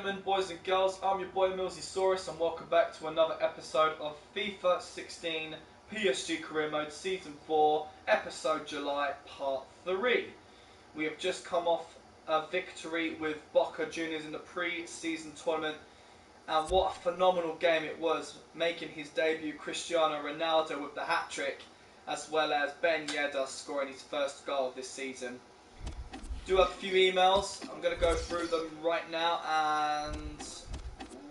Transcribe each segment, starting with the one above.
gentlemen, boys and girls, I'm your boy Millsysaurus and welcome back to another episode of FIFA 16 PSG Career Mode Season 4, Episode July, Part 3. We have just come off a victory with Boca Juniors in the pre-season tournament, and what a phenomenal game it was, making his debut Cristiano Ronaldo with the hat-trick, as well as Ben Yedder scoring his first goal of this season. Do have a few emails. I'm going to go through them right now, and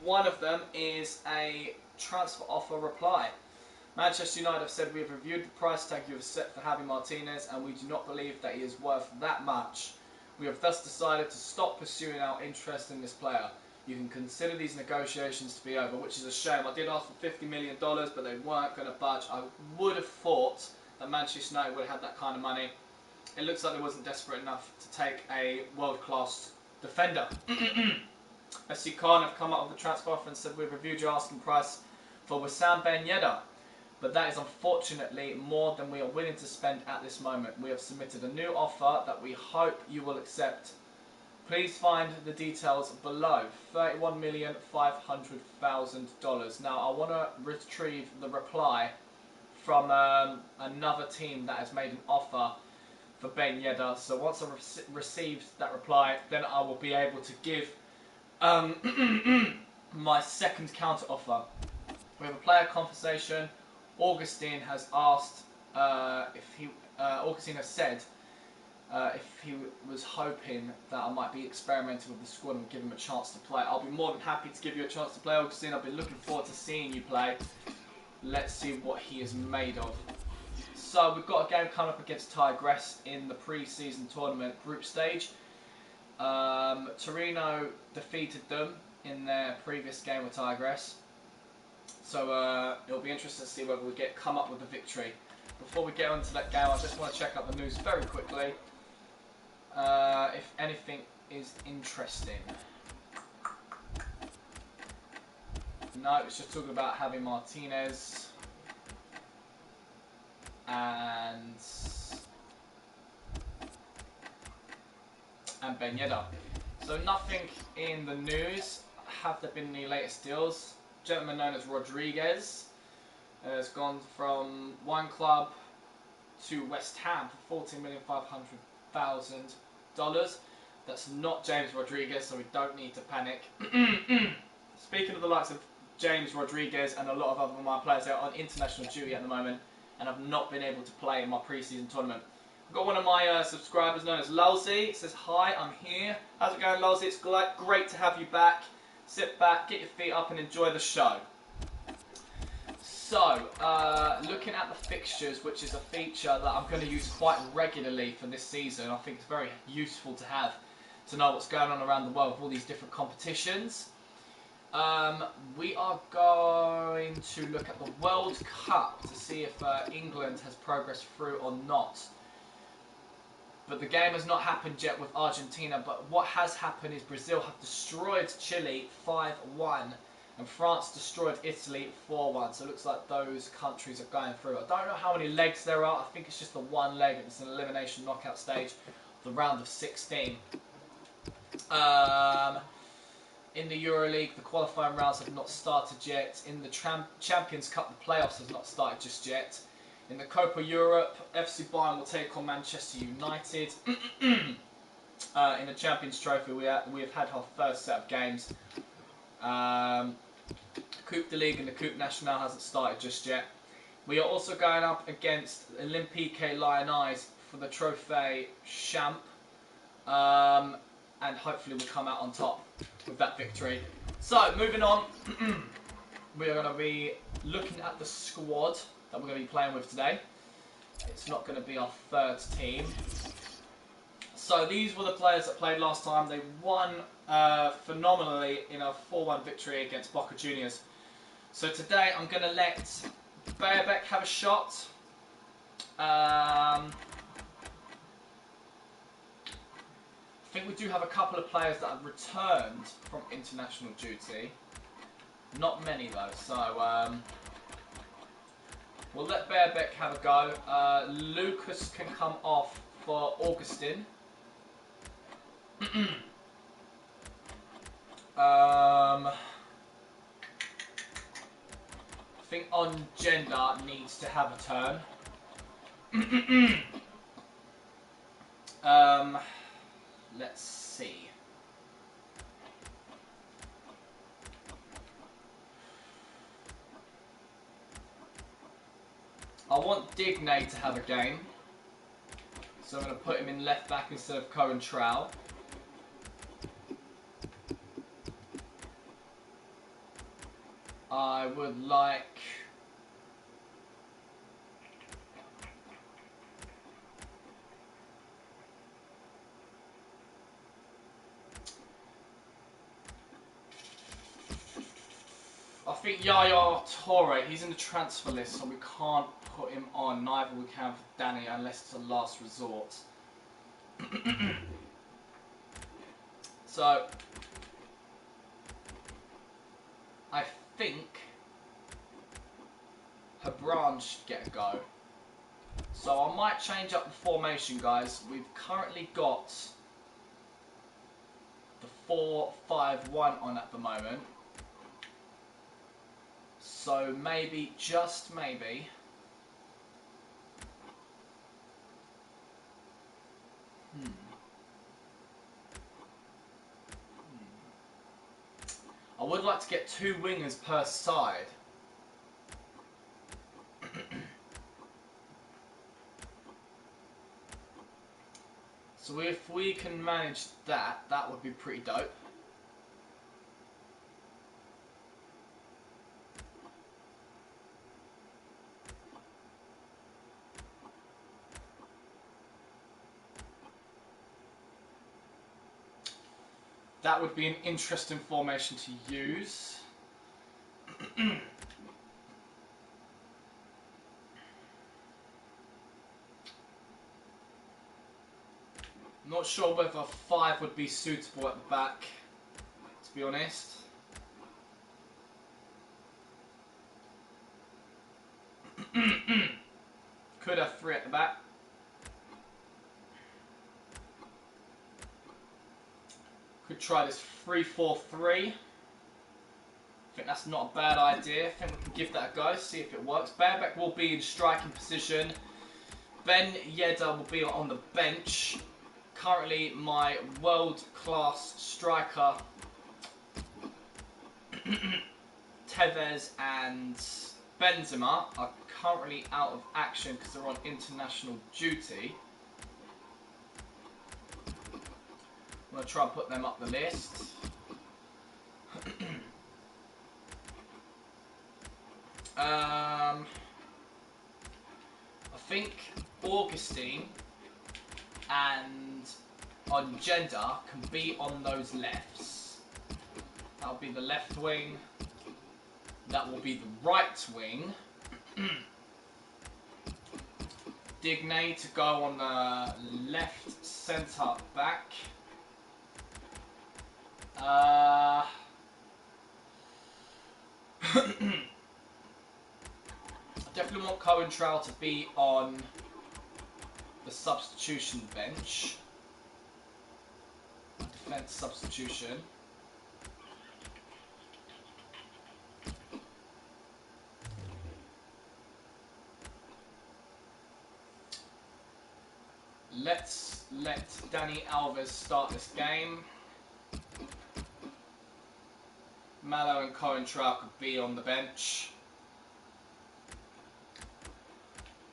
one of them is a transfer offer reply. Manchester United have said we have reviewed the price tag you have set for Javi Martinez and we do not believe that he is worth that much. We have thus decided to stop pursuing our interest in this player. You can consider these negotiations to be over, which is a shame. I did ask for $50 million, but they weren't going to budge. I would have thought that Manchester United would have had that kind of money. It looks like they wasn't desperate enough to take a world-class defender. SC Khan have come up with a transfer offer and said we've reviewed your asking price for Wissam Ben Yedder, but that is unfortunately more than we are willing to spend at this moment. We have submitted a new offer that we hope you will accept. Please find the details below. $31,500,000. Now I want to retrieve the reply from another team that has made an offer for Ben Yedder. So once I've received that reply, then I will be able to give my second counter offer. We have a player conversation. Augustine has asked Augustine has said if he was hoping that I might be experimenting with the squad and give him a chance to play. I'll be more than happy to give you a chance to play, Augustine. I've been looking forward to seeing you play. Let's see what he is made of. So we've got a game coming up against Tigress in the pre-season tournament group stage. Torino defeated them in their previous game with Tigress. So it'll be interesting to see whether we come up with a victory. Before we get on to that game, I just want to check out the news very quickly. If anything is interesting. No, it's just talking about Javi Martinez and Ben Yedder. So nothing in the news. Have there been any latest deals? A gentleman known as Rodriguez has gone from one club to West Ham for $14,500,000. That's not James Rodriguez, so we don't need to panic. Speaking of the likes of James Rodriguez and a lot of other of my players, they are on international duty at the moment and have not been able to play in my pre-season tournament. I've got one of my subscribers known as Lulzy. It says, "Hi, I'm here. How's it going, Lulzy? It's great to have you back. Sit back, get your feet up and enjoy the show." So, looking at the fixtures, which is a feature that I'm going to use quite regularly for this season. I think it's very useful to have, to know what's going on around the world with all these different competitions. We are going to look at the World Cup to see if England has progressed through or not. But the game has not happened yet with Argentina, but what has happened is Brazil have destroyed Chile 5-1 and France destroyed Italy 4-1. So it looks like those countries are going through. I don't know how many legs there are. I think it's just the one leg. It's an elimination knockout stage, the round of 16. In the EuroLeague, the qualifying rounds have not started yet. In the Champions Cup, the playoffs have not started just yet. In the Copa Europe, FC Bayern will take on Manchester United. In the Champions Trophy, we have had our first set of games. Coupe de Ligue and the Coupe Nationale hasn't started just yet. We are also going up against Olympique Lyonnais for the Trophée Champ. And hopefully we'll come out on top with that victory. So, moving on, we are going to be looking at the squad that we're going to be playing with today. It's not going to be our third team. So these were the players that played last time. They won phenomenally in a 4-1 victory against Boca Juniors. So today I'm going to let Bearbeck have a shot. I think we do have a couple of players that have returned from international duty. Not many though, so we'll let Bearbeck have a go. Lucas can come off for Augustine. I think on gender needs to have a turn. Let's see. I want Digne to have a game, so I'm going to put him in left back instead of Cohen Trowell. I would like I think Yaya Toure, he's in the transfer list, so we can't put him on. Neither we can for Danny unless it's a last resort. So I think Hebron should get a go. So I might change up the formation, guys. We've currently got the 4-5-1 on at the moment. So maybe, just maybe, I would like to get 2 wingers per side. So if we can manage that, that would be pretty dope. That would be an interesting formation to use. Not sure whether 5 would be suitable at the back, to be honest. Could have 3 at the back. Could try this 3-4-3. I think that's not a bad idea. I think we can give that a go, see if it works. Bareback will be in striking position. Ben Yedder will be on the bench. Currently, my world-class striker, Tevez and Benzema, are currently out of action because they're on international duty. I'm going to try and put them up the list. I think Augustine and on gender can be on those lefts. That'll be the left wing. That will be the right wing. Digne to go on the left centre back. I definitely want Cohen Trowell to be on the substitution bench. Defence substitution. Let's let Dani Alves start this game. Malo and Cohen Trowell could be on the bench.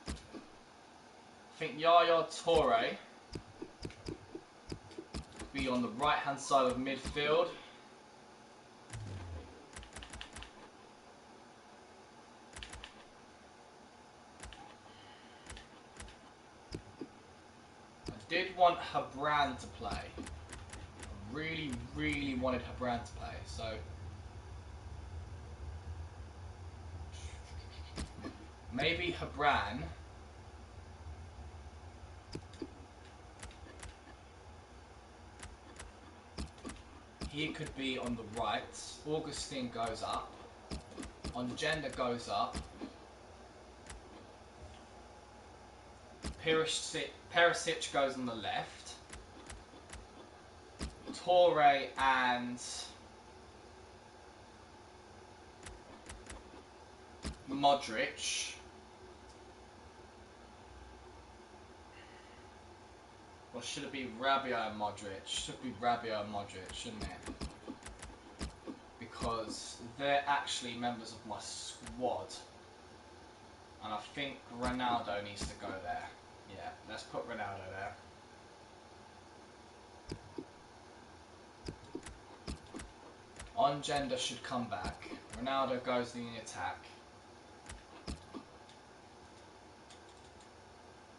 I think Yaya Toure could be on the right hand side of midfield. I did want Hebron to play. I really, really wanted Hebron to play, so maybe Hebron. He could be on the right. Augustine goes up. On gender goes up. Perisic goes on the left. Toure and Modric. Or should it be Rabiot and Modric? Should be Rabiot and Modric, shouldn't it? Because they're actually members of my squad. And I think Ronaldo needs to go there. Yeah, let's put Ronaldo there. On Gender should come back. Ronaldo goes in the attack.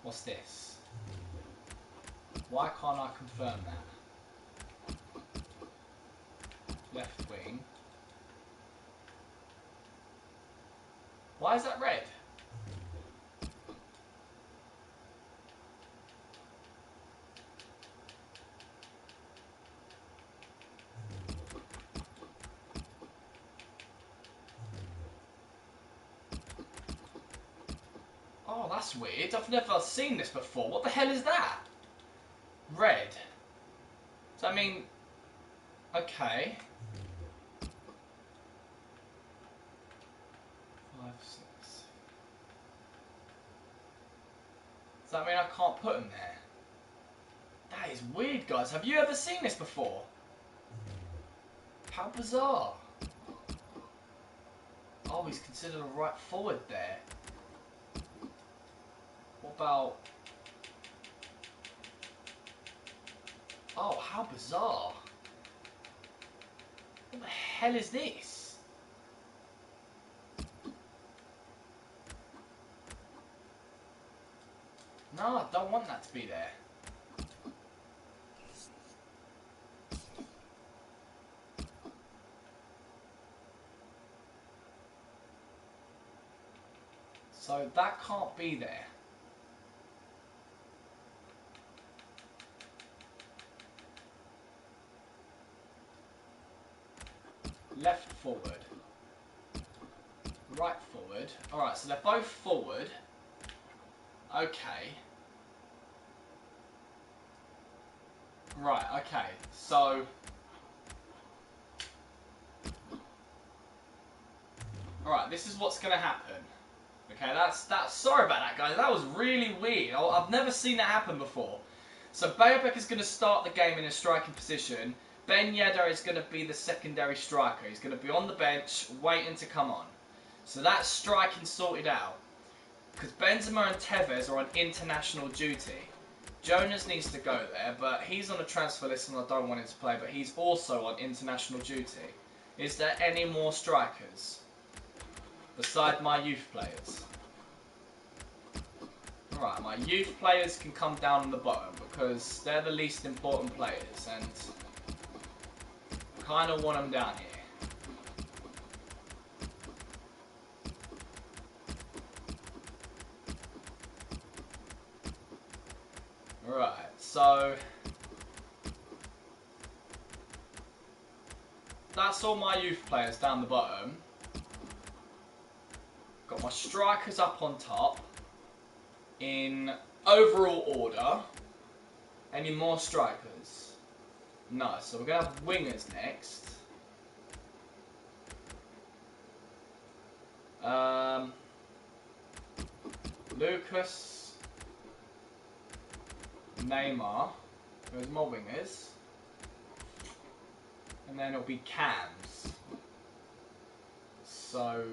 What's this? Why can't I confirm that? Left wing. Why is that red? Oh, that's weird. I've never seen this before. What the hell is that? Red. So, I mean... Okay. 5, 6... Does that mean I can't put him there? That is weird, guys. Have you ever seen this before? How bizarre. Oh, he's considered a right forward there. What about... Oh, how bizarre. What the hell is this? No, I don't want that to be there. So that can't be there. Left forward. Right forward. Alright, so they're both forward. Okay. Right, okay. So... Alright, this is what's going to happen. Okay, that's sorry about that, guys. That was really weird. I've never seen that happen before. So Bayabek is going to start the game in a striking position. Ben Yedder is going to be the secondary striker. He's going to be on the bench, waiting to come on. So that's striking sorted out. Because Benzema and Tevez are on international duty. Jonas needs to go there, but he's on a transfer list and I don't want him to play, but he's also on international duty. Is there any more strikers? Beside my youth players. Alright, my youth players can come down on the bottom because they're the least important players and I kind of want them down here. Right, so that's all my youth players down the bottom. Got my strikers up on top in overall order. Any more strikers? No, so we're going to have wingers next. Lucas, Neymar, there's more wingers. And then it'll be cams. So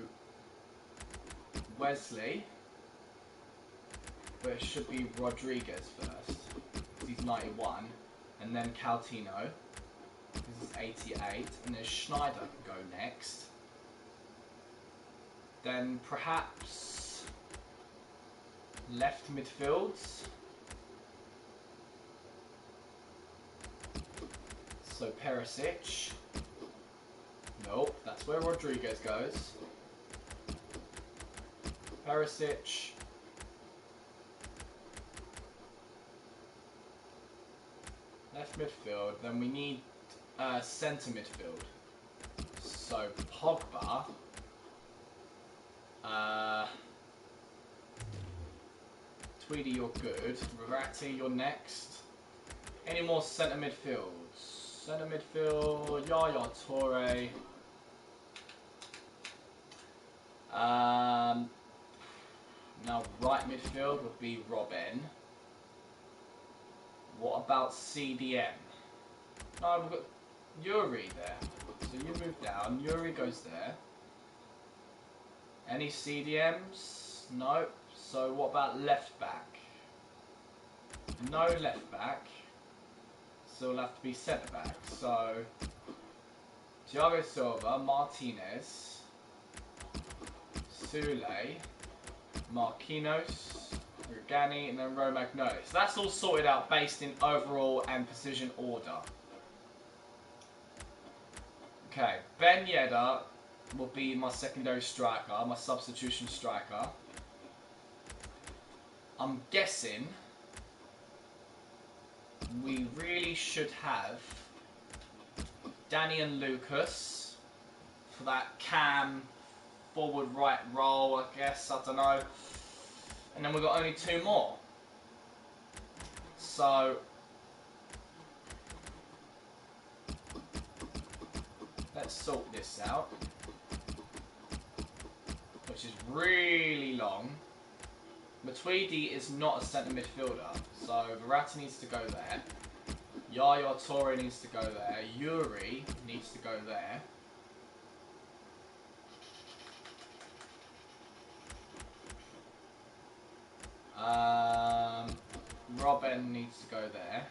Wesley, but it should be Rodriguez first, because he's 91, and then Coutinho, this is 88, and then Schneider can go next. Then perhaps left midfields. So Perisic. Nope, that's where Rodriguez goes. Perisic. Left midfield. Then we need centre midfield. So Pogba. Tweedy, you're good. Verratti, you're next. Any more centre midfields? Centre midfield, Yaya Toure. Right midfield would be Robben. What about CDM? No, we've got Yuri there. So you move down, Yuri goes there. Any CDMs? No. So what about left back? No left back. So it'll have to be centre back. So Thiago Silva, Martinez, Sule, Marquinhos, Rugani, and then Romagnoli. So that's all sorted out based in overall and position order. Okay, Ben Yedder will be my secondary striker, my substitution striker. I'm guessing we really should have Danny and Lucas for that cam forward right role, I guess, I don't know. And then we've got only 2 more. So let's sort this out, which is really long. Matuidi is not a centre midfielder, so Verratti needs to go there. Yaya Toure needs to go there. Yuri needs to go there. Robben needs to go there.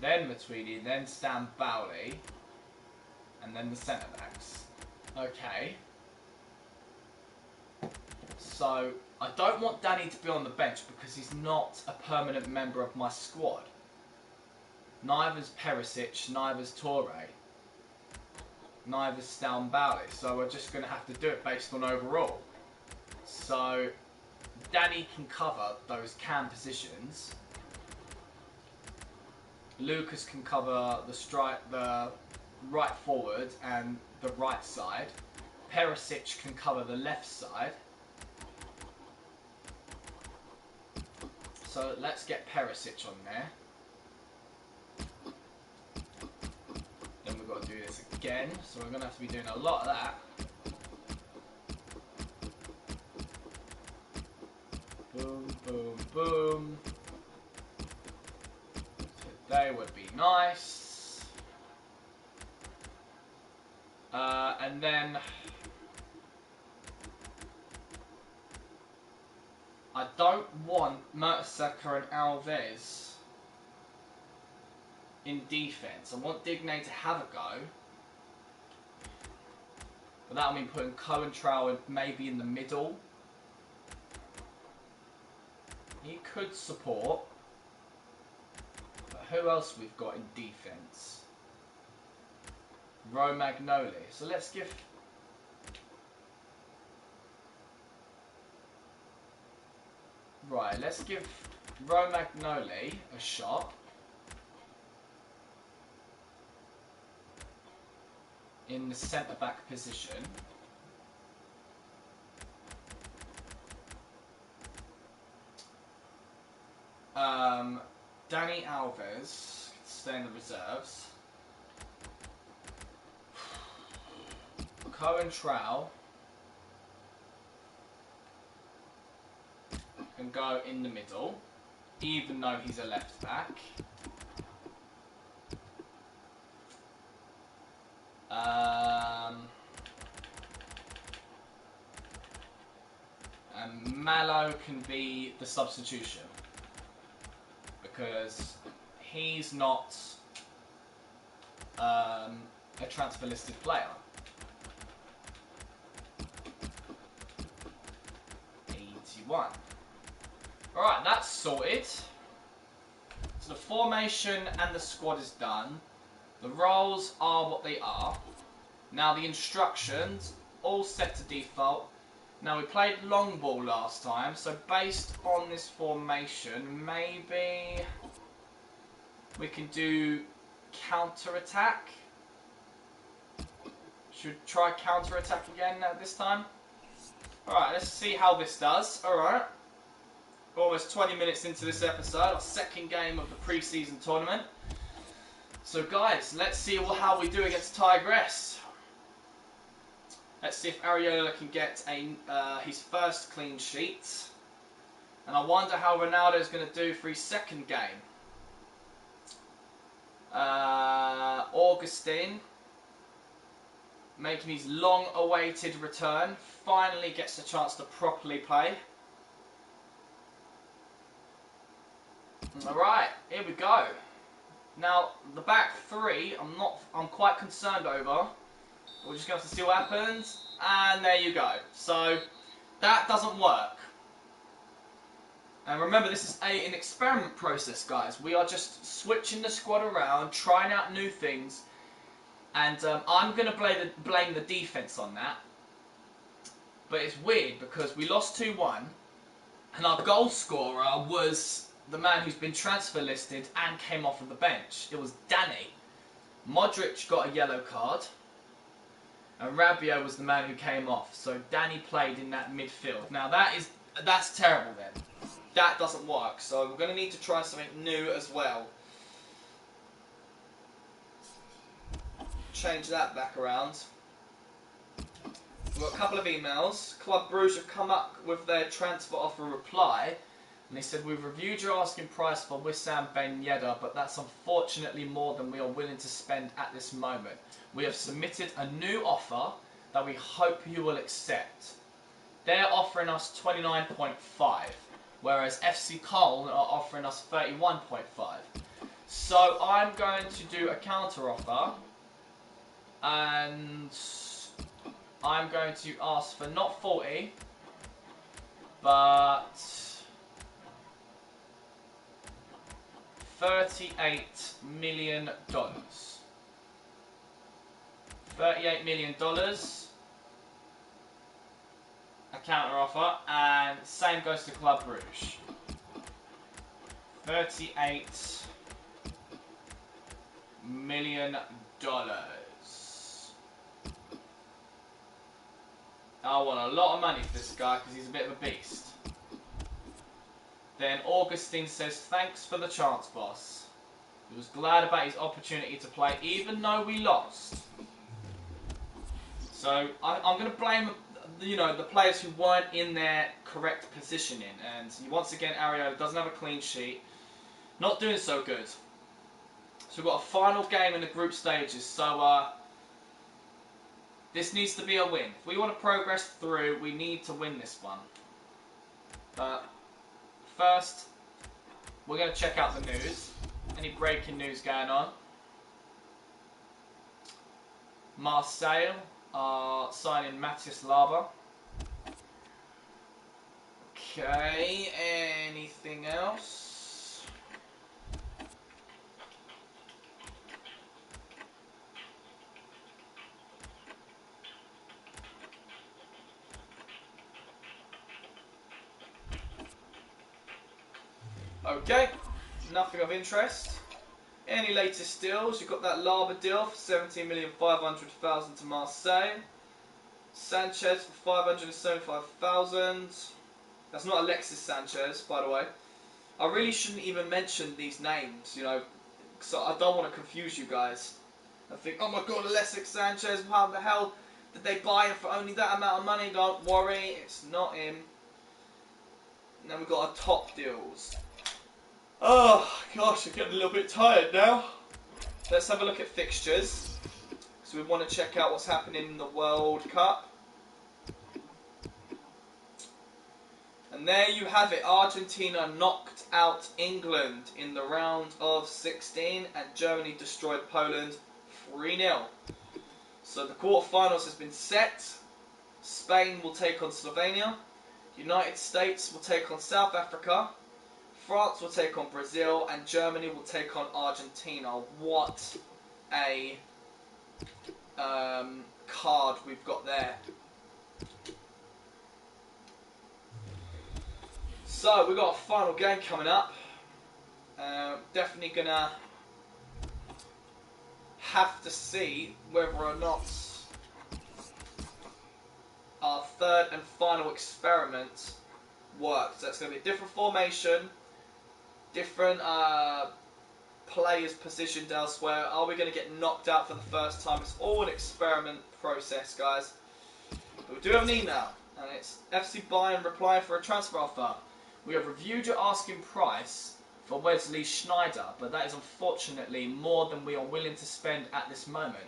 Then Matuidi, then Stan Bowley, and then the centre backs. Okay. So I don't want Danny to be on the bench because he's not a permanent member of my squad. Neither's Perisic, neither's Toure, neither's Stan Bowley. So we're just going to have to do it based on overall. So Danny can cover those cam positions. Lucas can cover the right forward and the right side. Perisic can cover the left side. So let's get Perisic on there. Then we've got to do this again. So we're going to have to be doing a lot of that. Boom, boom, boom. Today would be nice. And then I don't want Mertesacker and Alves in defence. I want Digne to have a go. But that'll mean putting Cohen-Trowell maybe in the middle. He could support. But who else we've got in defence? Romagnoli. So let's give... Right, let's give Romagnoli a shot. In the centre-back position. Danny Alves can stay in the reserves. Cohen-Trowell can go in the middle, even though he's a left back. And Mallow can be the substitution because he's not a transfer listed player. 81. Alright, that's sorted. So the formation and the squad is done. The roles are what they are. Now the instructions, all set to default. Now we played long ball last time, so based on this formation, maybe we can do counter-attack. Should we try counter-attack again this time? Alright, let's see how this does. Alright. Almost 20 minutes into this episode, our second game of the pre-season tournament. So guys, let's see how we do against Tigress. Let's see if Areola can get his first clean sheet. And I wonder how Ronaldo is going to do for his second game. Augustine, making his long-awaited return, finally gets a chance to properly play. Alright, here we go. Now, the back three, I'm quite concerned over. We're just going to have to see what happens. And there you go. So, that doesn't work. And remember, this is an experiment process, guys. We are just switching the squad around, trying out new things. And I'm going to blame the defence on that. But it's weird because we lost 2-1. And our goal scorer was the man who's been transfer listed and came off of the bench. It was Danny. Modric got a yellow card. And Rabiot was the man who came off. So Danny played in that midfield. Now that's terrible then. That doesn't work. So we're going to need to try something new as well. Change that back around. We've got a couple of emails. Club Bruges have come up with their transfer offer reply. And they said, we've reviewed your asking price for Wissam Ben Yedder, but that's unfortunately more than we are willing to spend at this moment. We have submitted a new offer that we hope you will accept. They're offering us 29.5, whereas FC Cologne are offering us 31.5. So I'm going to do a counter offer, and I'm going to ask for not 40, but $38 million. $38 million. A counter offer, and same goes to Club Bruges. $38 million. I want a lot of money for this guy because he's a bit of a beast. Then Augustine says, thanks for the chance, boss. He was glad about his opportunity to play, even though we lost. So I'm going to blame, the players who weren't in their correct positioning. And once again, Ariola doesn't have a clean sheet. Not doing so good. So we've got a final game in the group stages. So this needs to be a win. If we want to progress through, we need to win this one. But first, we're going to check out the news. Any breaking news going on? Marseille are signing Matthias Laber. Okay, anything else? Okay, nothing of interest. Any latest deals? You've got that Lava deal for $17,500,000 to Marseille. Sanchez for $575,000. That's not Alexis Sanchez, by the way. I really shouldn't even mention these names, because I don't want to confuse you guys. I think, oh my god, Alexis Sanchez, how the hell did they buy him for only that amount of money? Don't worry, it's not him. And then we've got our top deals. Oh gosh, I'm getting a little bit tired now. Let's have a look at fixtures. So we want to check out what's happening in the World Cup. And there you have it. Argentina knocked out England in the round of 16 and Germany destroyed Poland 3-0. So the quarterfinals has been set. Spain will take on Slovenia. United States will take on South Africa. France will take on Brazil, and Germany will take on Argentina. What a card we've got there. So we've got a final game coming up. Definitely gonna have to see whether or not our third and final experiment works. So it's going to be a different formation. Different players positioned elsewhere. Are we going to get knocked out for the first time? It's all an experiment process, guys. But we do have an email, and it's FC Bayern replying for a transfer offer. We have reviewed your asking price for Wesley Sneijder, but that is unfortunately more than we are willing to spend at this moment.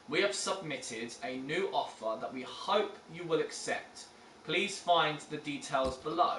We have submitted a new offer that we hope you will accept. Please find the details below.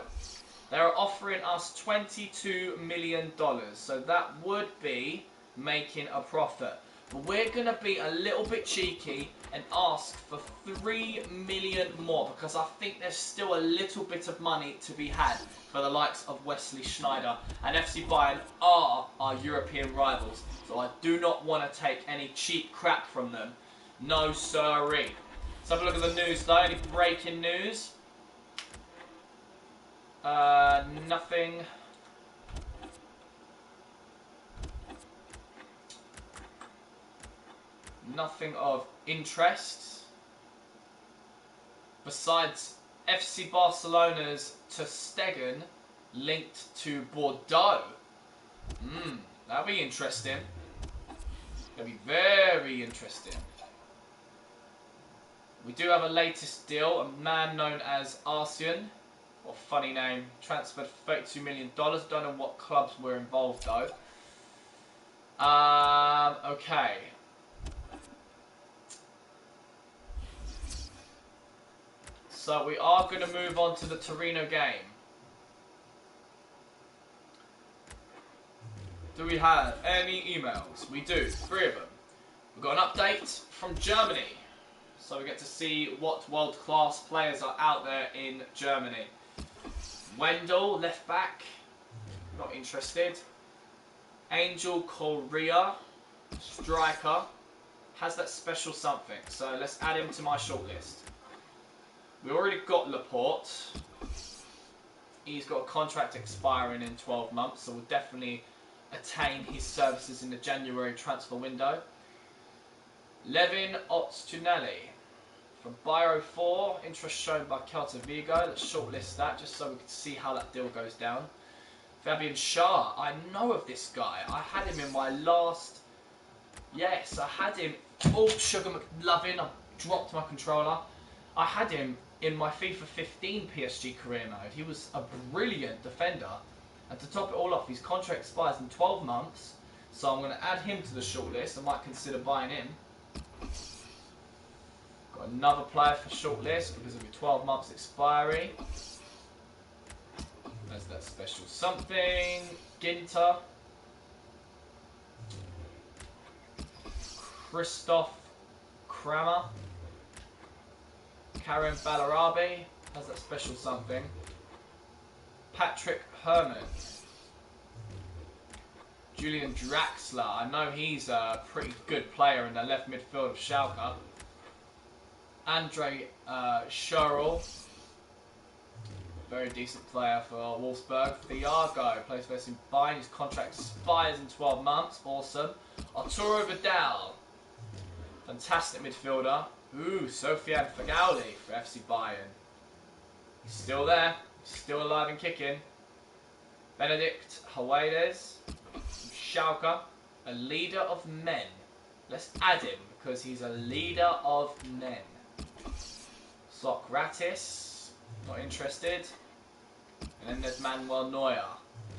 They are offering us $22 million, so that would be making a profit. But we're going to be a little bit cheeky and ask for $3 million more, because I think there's still a little bit of money to be had for the likes of Wesley Sneijder. And FC Bayern are our European rivals, so I do not want to take any cheap crap from them. No siree. Let's have a look at the news though. Any breaking news? Nothing. Nothing of interest. Besides FC Barcelona's Ter Stegen linked to Bordeaux. That'll be interesting. That'll be very interesting. We do have a latest deal. A man known as Arsene, or funny name, transferred for $32 million. Don't know what clubs were involved though. Okay. So we are going to move on to the Torino game. Do we have any emails? We do, 3 of them. We've got an update from Germany. So we get to see what world-class players are out there in Germany. Wendell, left back. Not interested. Angel Correa, striker. Has that special something. So let's add him to my shortlist. We already got Laporte. He's got a contract expiring in 12 months, so we'll definitely attain his services in the January transfer window. Levin Otstunali from Biro 4, interest shown by Celta Vigo. Let's shortlist that just so we can see how that deal goes down. Fabian Schär, I know of this guy. I had him in my last... Yes, I had him... Oh, Sugar McLovin, I dropped my controller. I had him in my FIFA 15 PSG career mode. He was a brilliant defender. And to top it all off, his contract expires in 12 months. So I'm going to add him to the shortlist. I might consider buying him. Got another player for shortlist because of your 12 months expiry. There's that special something. Ginter. Christoph Kramer. Karim Bellarabi has that special something. Patrick Herman. Julian Draxler. I know he's a pretty good player in the left midfield of Schalke. Andre Scherl. Very decent player for Wolfsburg. Thiago plays for FC Bayern. His contract expires in 12 months. Awesome. Arturo Vidal. Fantastic midfielder. Ooh, Sofiane Fagauli for FC Bayern. He's still there. He's still alive and kicking. Benedict Hawedes. Schalke. A leader of men. Let's add him because he's a leader of men. Socrates. Not interested. And then there's Manuel Neuer,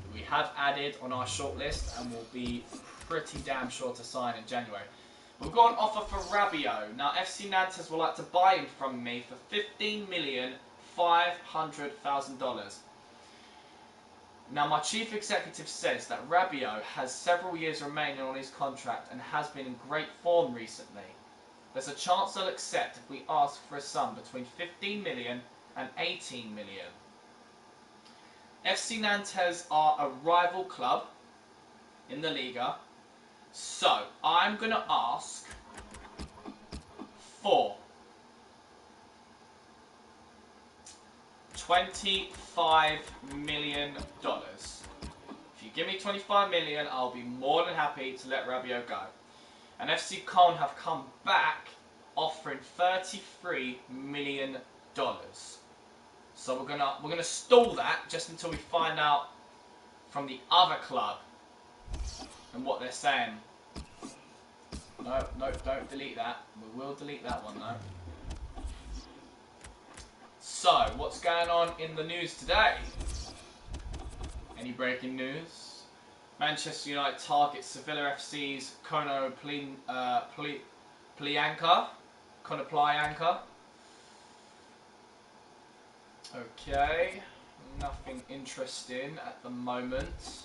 who we have added on our shortlist and will be pretty damn sure to sign in January. We've got an offer for Rabiot. Now, FC Nantes would like to buy him from me for $15,500,000. Now, my chief executive says that Rabiot has several years remaining on his contract and has been in great form recently. There's a chance they'll accept if we ask for a sum between 15 million and 18 million. FC Nantes are a rival club in the Liga. So, I'm going to ask for $25 million. If you give me $25 million, I'll be more than happy to let Rabiot go. And FC Köln have come back offering $33 million. So we're gonna stall that just until we find out from the other club and what they're saying. No, don't delete that. We will delete that one though. So, what's going on in the news today? Any breaking news? Manchester United target Sevilla FC's Plianka. Konoplyanka. Okay, nothing interesting at the moment.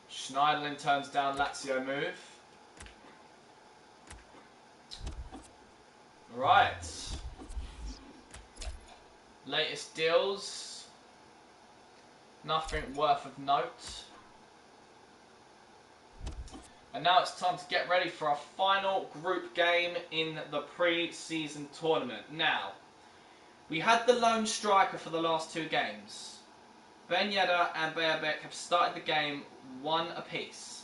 Schneiderlin turns down Lazio move. Right. Latest deals. Nothing worth of note. And now it's time to get ready for our final group game in the pre-season tournament. Now, we had the lone striker for the last two games. Ben Yedder and Beabek have started the game one apiece.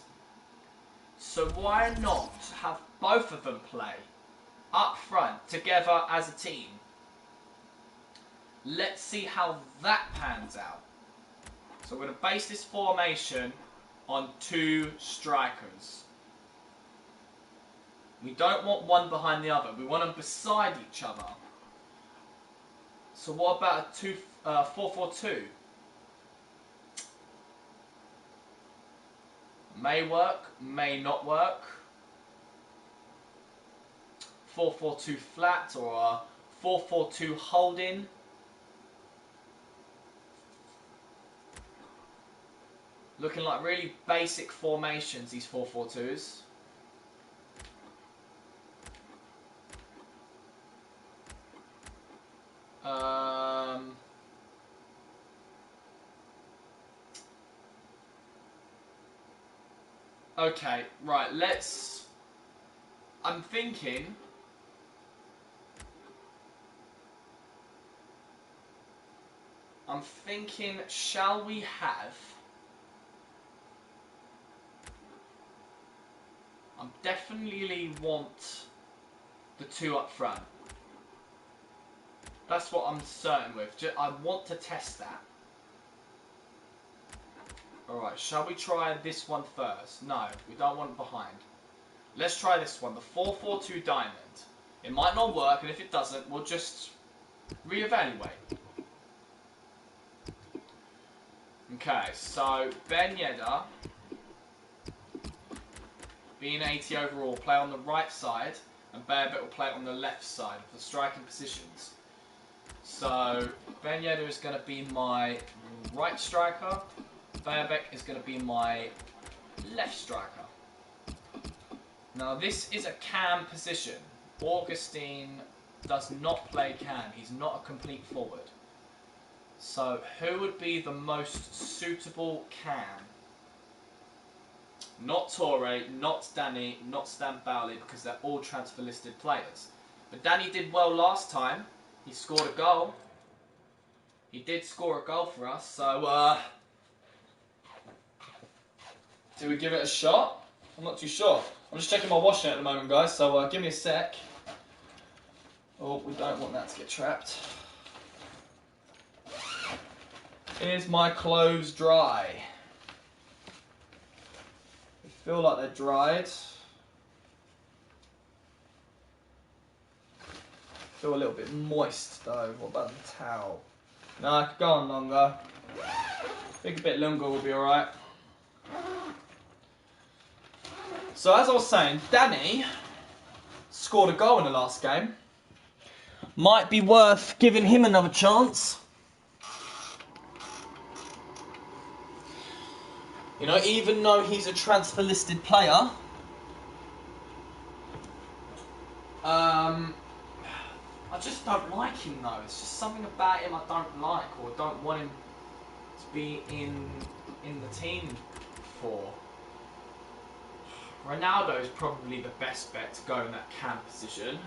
So why not have both of them play up front together as a team? Let's see how that pans out. So we're going to base this formation on two strikers. We don't want one behind the other. We want them beside each other. So what about a 4-4-2? May work, may not work. 4-4-2 flat or a 4-4-2 holding. Looking like really basic formations, these 4-4-2s. Okay, right, let's... I'm thinking... shall we have... I definitely want the two up front. That's what I'm certain with. I want to test that. Alright, shall we try this one first? No, we don't want it behind. Let's try this one, the 4-4-2 diamond. It might not work, and if it doesn't, we'll just reevaluate. Okay, so Ben Yedder, being 80 overall, play on the right side, and Bearbet will play on the left side of the striking positions. So Ben Yedder is going to be my right striker. Bearbet is going to be my left striker. Now this is a cam position. Augustine does not play cam. He's not a complete forward. So who would be the most suitable cam? Not Torre, not Danny, not Stan Bowley, because they're all transfer listed players. But Danny did well last time. He scored a goal. He did score a goal for us, so do we give it a shot? I'm not too sure. I'm just checking my washing at the moment, guys, so give me a sec. Oh, we don't want that to get trapped. Here's my clothes dry. They feel like they're dried. Feel a little bit moist though. What about the towel? No, I could go on longer. I think a bit longer will be alright. So as I was saying, Danny scored a goal in the last game. Might be worth giving him another chance. You know, even though he's a transfer listed player, I just don't like him though. It's just something about him I don't like or don't want him to be in the team for. Ronaldo is probably the best bet to go in that cam position.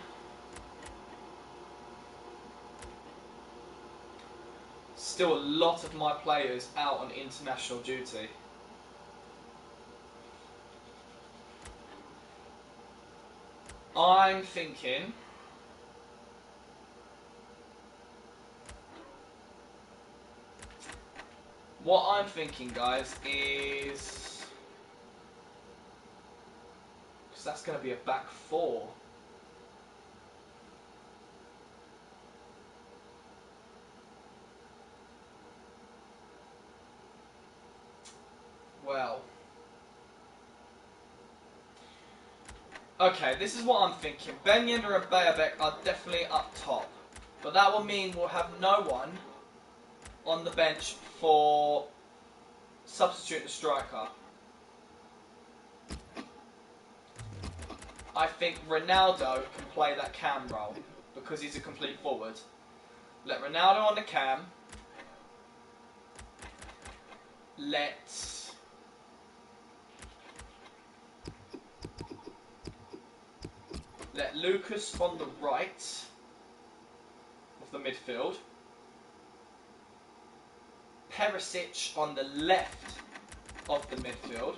Still a lot of my players out on international duty. I'm thinking what I'm thinking, guys, is because that's going to be a back four. Okay, this is what I'm thinking. Ben Yedder and Bayabek are definitely up top. But that will mean we'll have no one on the bench for substitute the striker. I think Ronaldo can play that cam role because he's a complete forward. Let Ronaldo on the cam. Let Lucas on the right of the midfield. Perisic on the left of the midfield.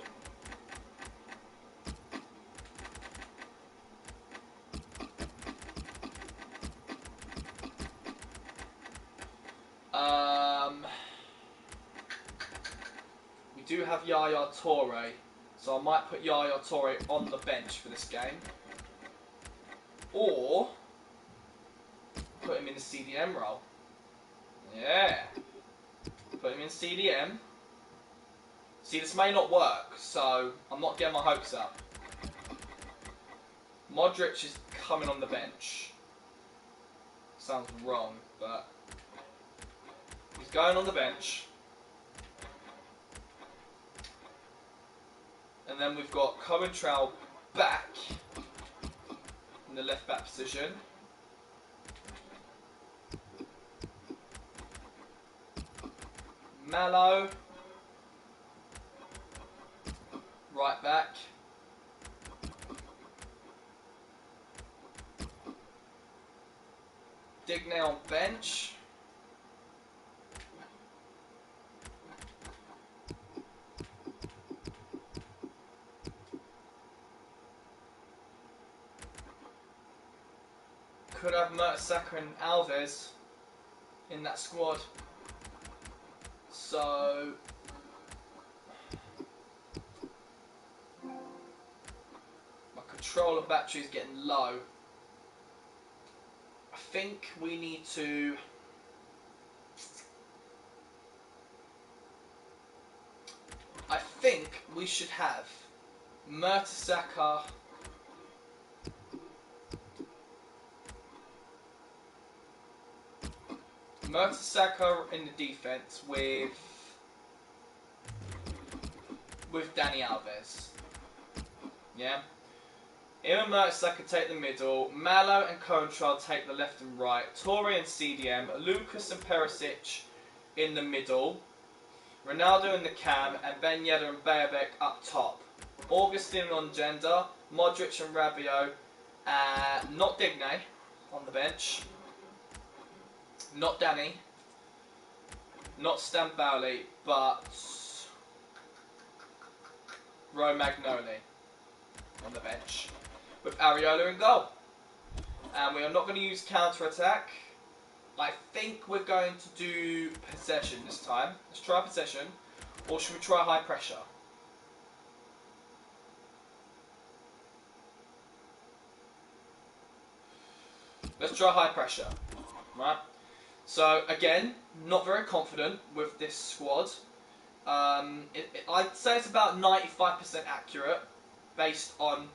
We do have Yaya Toure, so I might put Yaya Toure on the bench for this game. Or put him in the CDM role. Yeah. Put him in CDM. See, this may not work, so I'm not getting my hopes up. Modric is coming on the bench. Sounds wrong, but he's going on the bench. And then we've got Coentrao back in the left back position. Mallow, right back. Digne on bench. Could have Mertesacker and Alves in that squad. So my controller battery is getting low. I think we need to should have Mertesacker in the defence with Dani Alves. Yeah. Him and Mertesacker take the middle. Mallow and Coentrao take the left and right. Toure and CDM. Lucas and Perisic in the middle. Ronaldo in the cam. And Ben Yedder and Bayabek up top. Augustin on Gender. Modric and Rabiot. Not Digne on the bench. Not Danny. Not Stambouli. But Romagnoli on the bench. With Areola in goal. And we are not going to use counter-attack. I think we're going to do possession this time. Let's try possession. Or should we try high pressure? Let's try high pressure. Right. So, again, not very confident with this squad. I'd say it's about 95% accurate based on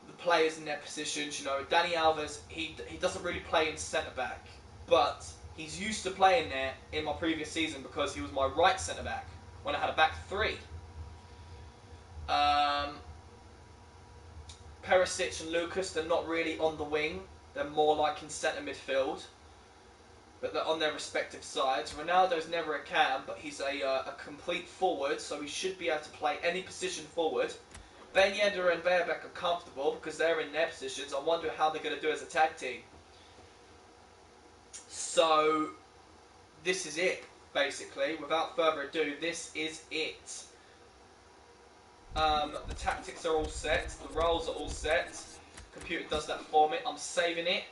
the players in their positions. You know, Dani Alves, he doesn't really play in centre-back, but he's used to playing there in my previous season because he was my right centre-back when I had a back three. Perisic and Lucas, they're not really on the wing. They're more like in centre midfield, but they're on their respective sides. Ronaldo's never a cam, but he's a complete forward, so he should be able to play any position forward. Ben Yedder and Bayabek are comfortable because they're in their positions. I wonder how they're going to do as a tag team. So, this is it, basically. Without further ado, this is it. The tactics are all set. The roles are all set. Computer does that for me. I'm saving it.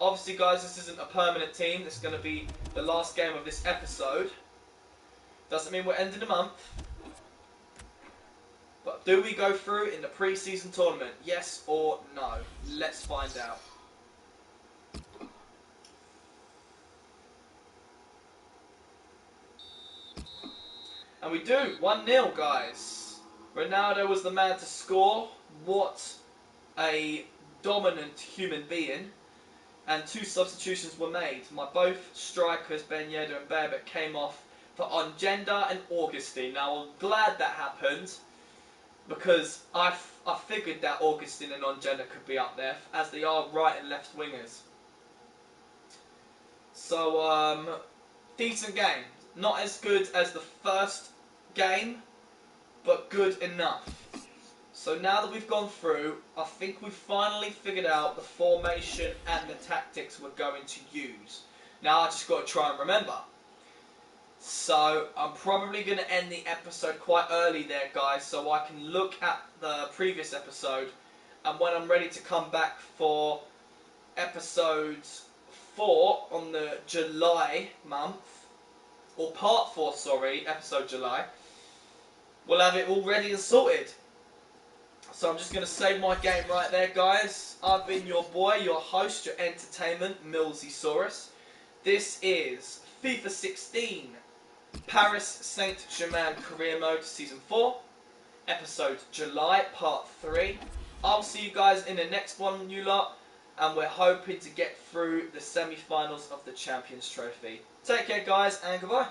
Obviously, guys, this isn't a permanent team. This is going to be the last game of this episode. Doesn't mean we're ending the month. But do we go through in the pre-season tournament? Yes or no? Let's find out. And we do. 1-0, guys. Ronaldo was the man to score. What a dominant human being, and 2 substitutions were made. My both strikers, Ben Yedder and Berbet, came off for Ongenda and Augustine. Now, I'm glad that happened, because I figured that Augustine and Ongenda could be up there, as they are right and left wingers. So, decent game. Not as good as the first game, but good enough. So now that we've gone through, I think we've finally figured out the formation and the tactics we're going to use. Now I just got to try and remember. So I'm probably going to end the episode quite early there, guys, so I can look at the previous episode, and when I'm ready to come back for episode 4 on the July month, or part 4, sorry, episode July, we'll have it all ready and sorted. So I'm just going to save my game right there, guys. I've been your boy, your host, your entertainment, Millsysaurus. This is FIFA 16, Paris Saint-Germain Career Mode Season 4, Episode July, Part 3. I'll see you guys in the next one, you lot, and we're hoping to get through the semi-finals of the Champions Trophy. Take care, guys, and goodbye.